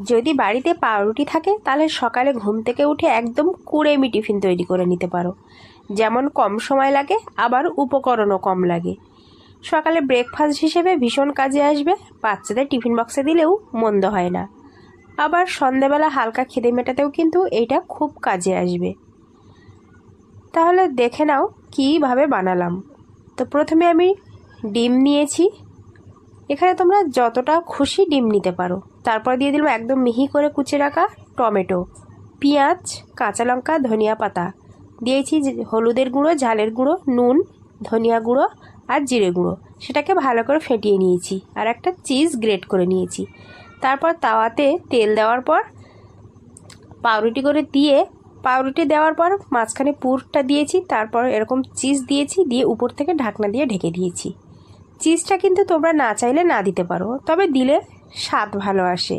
যদি বাড়িতে পাউরুটি থাকে তাহলে সকালে ঘুম থেকে উঠে একদম কুড়েমি টিফিন তৈরি করে নিতে পারো। যেমন কম সময় লাগে, আবার উপকরণও কম লাগে। সকালে ব্রেকফাস্ট হিসেবে ভীষণ কাজে আসবে, বাচ্চাদের টিফিন বক্সে দিলেও মন্দ হয় না। আবার সন্ধ্যাবেলা হালকা খিদে মেটাতেও কিন্তু এটা খুব কাজে আসবে। তাহলে দেখে নাও কীভাবে বানালাম। তো প্রথমে আমি ডিম নিয়েছি, এখানে তোমরা যতটা খুশি ডিম নিতে পারো। তারপর দিয়ে দিলাম একদম মিহি করে কুচে রাখা টমেটো, পেঁয়াজ, কাঁচা লঙ্কা, ধনিয়া পাতা, দিয়েছি হলুদের গুঁড়ো, ঝালের গুঁড়ো, নুন, ধনিয়া গুঁড়ো আর জিরে গুঁড়ো। সেটাকে ভালো করে ফেটিয়ে নিয়েছি, আর একটা চিজ গ্রেট করে নিয়েছি। তারপর তাওয়াতে তেল দেওয়ার পর পাউরুটি দেওয়ার পর মাঝখানে পুরটা দিয়েছি, তারপর এরকম চিজ দিয়েছি, দিয়ে উপর থেকে ঢাকনা দিয়ে ঢেকে দিয়েছি। চিজটা কিন্তু তোমরা না চাইলে না দিতে পারো, তবে দিলে স্বাদ ভালো আসে।